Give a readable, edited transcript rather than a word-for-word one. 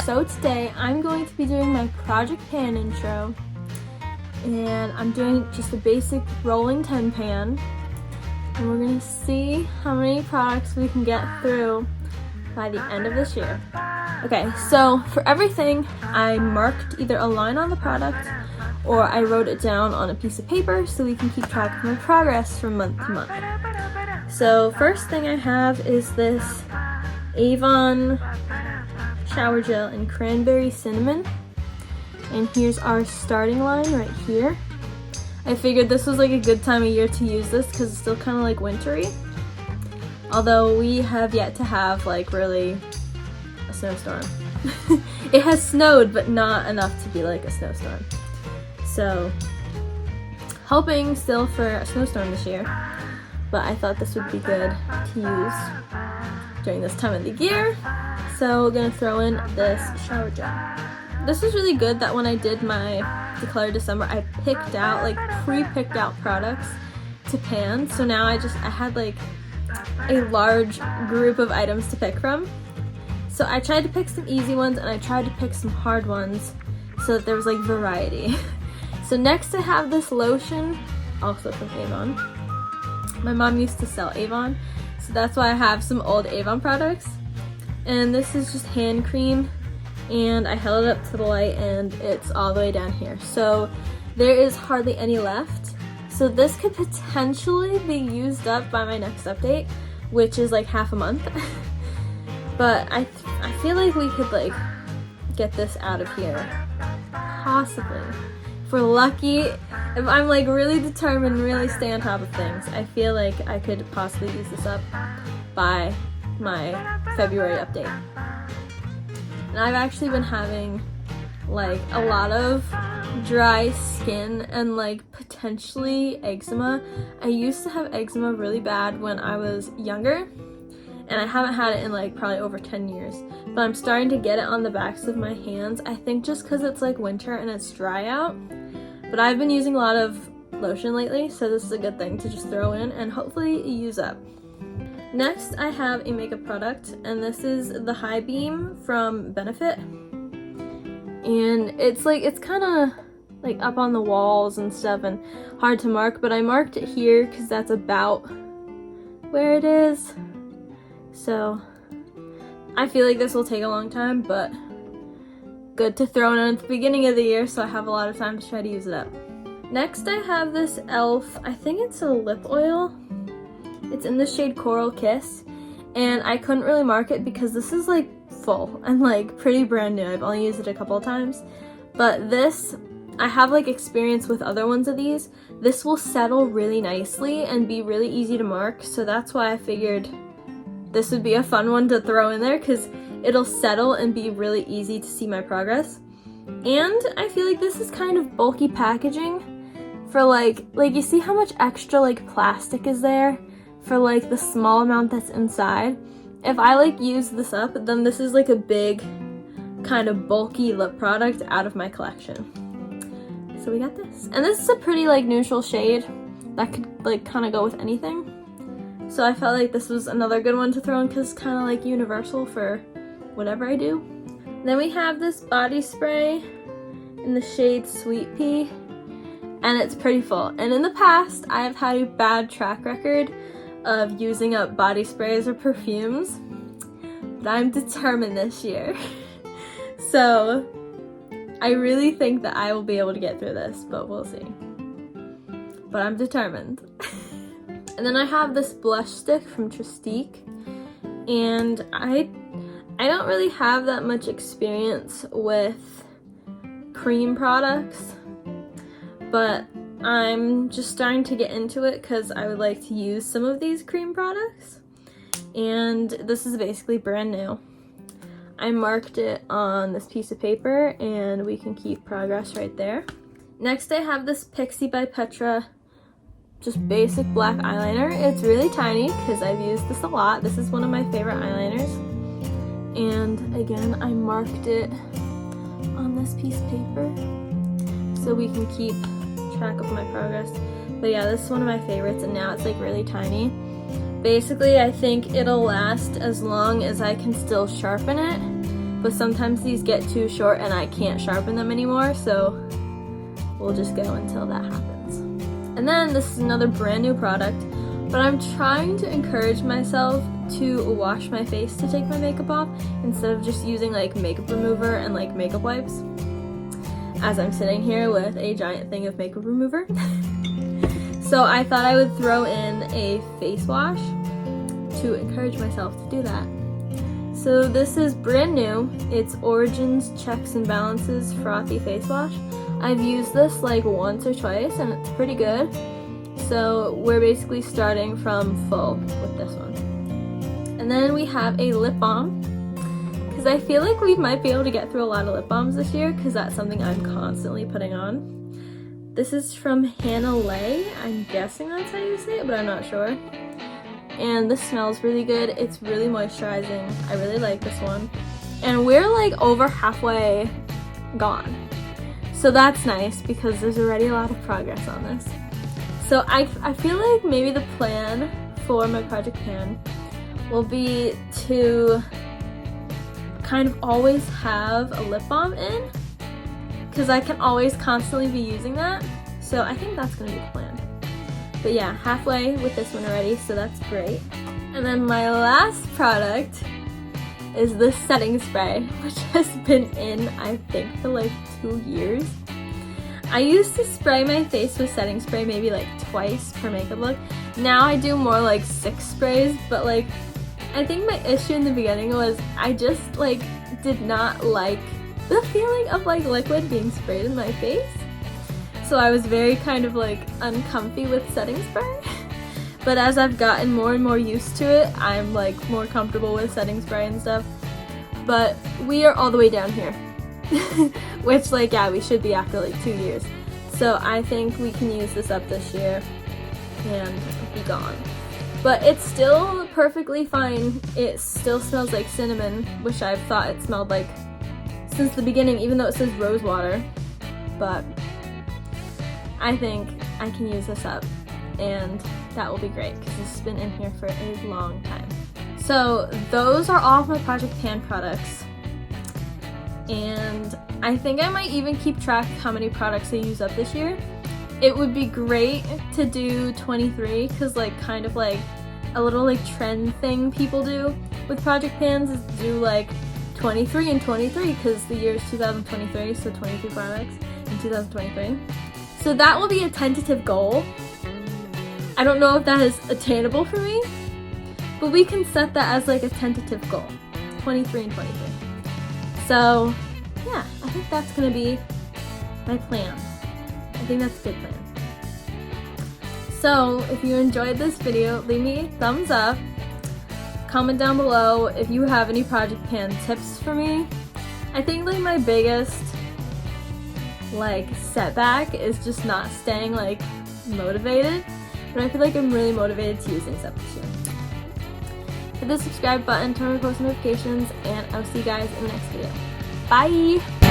So today I'm going to be doing my Project Pan intro, and I'm doing just a basic rolling 10 pan, and we're going to see how many products we can get through by the end of this year. Okay, so for everything I marked either a line on the product or I wrote it down on a piece of paper so we can keep track of my progress from month to month. So first thing I have is this Avon shower gel in cranberry cinnamon, and here's our starting line right here. I figured this was like a good time of year to use this because it's still kind of like wintry, although we have yet to have like really a snowstorm. It has snowed, but not enough to be like a snowstorm, so hoping still for a snowstorm this year, but I thought this would be good to use during this time of the year. So we're gonna throw in this shower gel. This is really good that when I did my Declare December, I picked out, like pre-picked out products to pan. So now I had like a large group of items to pick from. So I tried to pick some easy ones and I tried to pick some hard ones so that there was like variety. So next I have this lotion, also from Avon. My mom used to sell Avon, so that's why I have some old Avon products. And this is just hand cream, and I held it up to the light and it's all the way down here. So there is hardly any left. So this could potentially be used up by my next update, which is like half a month. But I feel like we could like get this out of here, possibly. If we're lucky, if I'm like really determined, really stay on top of things, I feel like I could possibly use this up by my February update. And I've actually been having like a lot of dry skin and like potentially eczema. I used to have eczema really bad when I was younger, and I haven't had it in like probably over 10 years, but I'm starting to get it on the backs of my hands. I think just because it's like winter and it's dry out, but I've been using a lot of lotion lately, so this is a good thing to just throw in and hopefully use up. Next, I have a makeup product, and this is the High Beam from Benefit. And it's kind of like up on the walls and stuff and hard to mark, but I marked it here because that's about where it is. So I feel like this will take a long time, but good to throw in at the beginning of the year so I have a lot of time to try to use it up. Next, I have this e.l.f. I think it's a lip oil. It's in the shade Coral Kiss, and I couldn't really mark it because this is like full and like pretty brand new. I've only used it a couple of times, but this, I have like experience with other ones of these. This will settle really nicely and be really easy to mark, so that's why I figured this would be a fun one to throw in there because it'll settle and be really easy to see my progress. And I feel like this is kind of bulky packaging for like you see how much extra like plastic is there for like the small amount that's inside. If I like use this up, then this is like a big kind of bulky lip product out of my collection. So we got this, and this is a pretty like neutral shade that could like kind of go with anything. So I felt like this was another good one to throw in because it's kind of like universal for whatever I do. Then we have this body spray in the shade Sweet Pea, and it's pretty full. And in the past, I have had a bad track record of using up body sprays or perfumes, but I'm determined this year. So I really think that I will be able to get through this, but we'll see. But I'm determined. And then I have this blush stick from Trestique, and I don't really have that much experience with cream products, but I'm just starting to get into it because I would like to use some of these cream products, and this is basically brand new. I marked it on this piece of paper, and we can keep progress right there. Next, I have this Pixi by Petra, just basic black eyeliner. It's really tiny because I've used this a lot. This is one of my favorite eyeliners, and again, I marked it on this piece of paper so we can keep track of my progress. But yeah, this is one of my favorites, and now it's like really tiny. Basically, I think it'll last as long as I can still sharpen it, but sometimes these get too short and I can't sharpen them anymore, so we'll just go until that happens. And then this is another brand new product, but I'm trying to encourage myself to wash my face to take my makeup off instead of just using like makeup remover and like makeup wipes, as I'm sitting here with a giant thing of makeup remover. So I thought I would throw in a face wash to encourage myself to do that. So this is brand new. It's Origins Checks and Balances Frothy Face Wash. I've used this like once or twice and it's pretty good. So we're basically starting from full with this one. And then we have a lip balm, because I feel like we might be able to get through a lot of lip balms this year, because that's something I'm constantly putting on. This is from Hannah Lay. I'm guessing that's how you say it, but I'm not sure. And this smells really good. It's really moisturizing. I really like this one. And we're like over halfway gone. So that's nice because there's already a lot of progress on this. So I feel like maybe the plan for my Project Pan will be to kind of always have a lip balm in, because I can always constantly be using that. So I think that's going to be the plan. But yeah, halfway with this one already, so that's great. And then my last product is this setting spray, which has been in, I think, for like 2 years. I used to spray my face with setting spray maybe like twice per makeup look. Now I do more like 6 sprays, but like I think my issue in the beginning was I just like did not like the feeling of like liquid being sprayed in my face. So I was very kind of like uncomfy with setting spray. But as I've gotten more and more used to it, I'm like more comfortable with setting spray and stuff. But we are all the way down here. Which like, yeah, we should be after like 2 years. So I think we can use this up this year and be gone. But it's still perfectly fine. It still smells like cinnamon, which I've thought it smelled like since the beginning, even though it says rose water. But I think I can use this up and that will be great because this has been in here for a long time. So those are all of my Project Pan products. And I think I might even keep track of how many products I use up this year. It would be great to do 23 because like kind of like a little like trend thing people do with Project Pans is do like 23 and 23 because the year is 2023, so 23 products in 2023. So that will be a tentative goal. I don't know if that is attainable for me, but we can set that as like a tentative goal, 23 and 23. So yeah, I think that's gonna be my plan. I think that's a good plan. So if you enjoyed this video, leave me a thumbs up. Comment down below if you have any Project Pan tips for me. I think like my biggest like setback is just not staying like motivated, but I feel like I'm really motivated to use things up this year. Hit the subscribe button, turn on post notifications, and I'll see you guys in the next video. Bye!